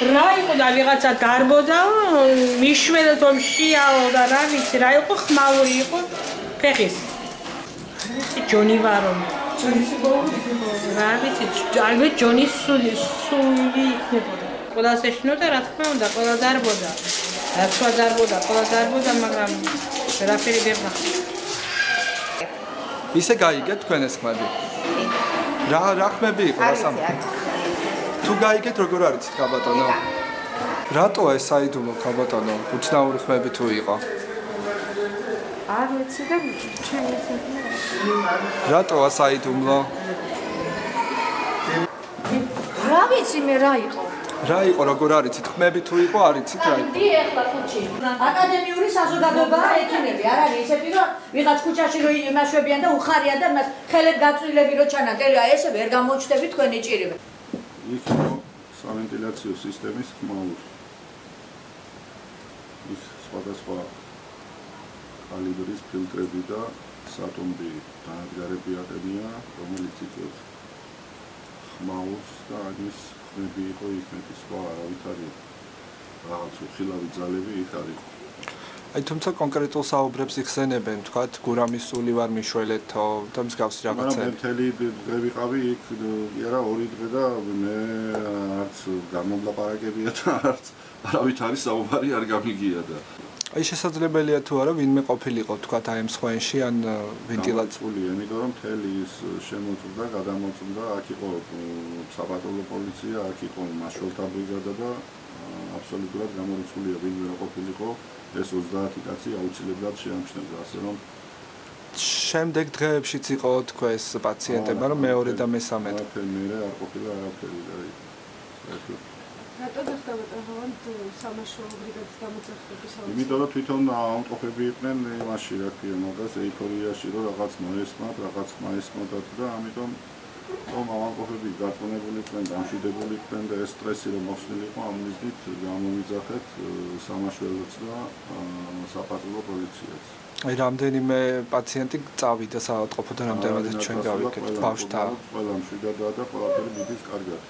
რა იყო და ვიღაცა დარბოდა, მიშველეთ რომ შეაო და რა ვიცი, რა იყო ხმაური იყო ფეხის. ჯონი ვარო. რა ვიცი, ალბათ ჯონის სული იქნებოდა. ყველას ეშინოდა, რა თქმა უნდა, ყველა დარბოდა. რაცვა დარბოდა, ყველა დარბოდა, მაგრამ ვერაფერი ვერ ნახე. ისე გაიგეთ თქვენ ეს ხმები? რა ხმები იყო რასამ? თუ გაიგეთ როგორ არის ქაბატონო? რატო ეს საიდუმლო ქაბატონო? უცნაური ხმები თუ იყო? არ ვიცი და ჩემი ციხე. რატო საიდუმლო? რა ვიცი მე რა იყო? რა იყო როგორ არიცით? ხმები თუ იყო არიცით რა? დი ეხლა ხუჩი. აკადემიური საზოგადოებაა ექიმები, არ არის ისეთი რომ ვიღაც ქუჩაში რო იმაშვებიან და უხარიან და მას ხელებ გაწვრილები რო ჩანან. ესე ვერ გამოჩნდები თქვენი ჭირიმე. იქო სავენტილაციო სისტემის ხმაური. ის სხვადასხვა კალიბრის ფილტრები და სატომბი დაადგარები აკადემია, რომელიც იწვევს ხმაურს და ის ხმები იყო იქნეთი სხვა არავით არის რაღაც უხილავი ძალები იქ არის. აი თუმცა კონკრეტულ საუბრებს იხსენებენ, თქვათ გურამის სული ვარ მიშველეთო და მსგავსი რაღაცები. მაგრამ მე მთელი დღე ვიყავი იქ, არა 2 დღე და მე არც გამომლაპარაკებია და არც არავით არის საუბარი არ გამიგია და აი შესაძლებელია თუ არა ვინმე ყოფილიყო თქვათ აი ამ სხვენში ან ვენტილაციული, იმიტომ რომ მთელი ის შემოწმდა, გადამოწმდა, აქ იყო საპატრულო პოლიცია, აქ იყო მაშველთა ბრიგადა და აბსოლუტურად გამორიცხულია ვინმე რა ყოფილიყო, ეს 30 კაცი აუცილებლად შეამჩნევდა, ასე რომ შემდეგ დღეებშიც იყო თქვენს პაციენტებმა რომ მეორე და მესამე მე არ ყოფილა არაფერი და რატო დახტავთ სამაშველო ბრიგადის გამოძახების საუბარი? იმიტომ რომ თვითონ აუნტოფები იყვნენ იმაში, რა ქვია, მაგას ეიფორიაში, რომ რაღაც მოესმათ, რაღაც მაესმოდათ და ამიტომ რომ აუნტოფები გაწონებული იყვნენ, დამშვიდებული იყვნენ და ეს სტრესი რომ მოხსნილი იყო, ამ მიზნით გამომიძახეთ სამაშველოც და საპატრულო პოლიციაც. აი რამდენიმე პაციენტი წავიდა საავადმყოფოდან რამდენადაც ჩვენ გავიქეთ ბავშვთა. ყველა მშვიდადაა და ყველაფერი მიდის კარგად.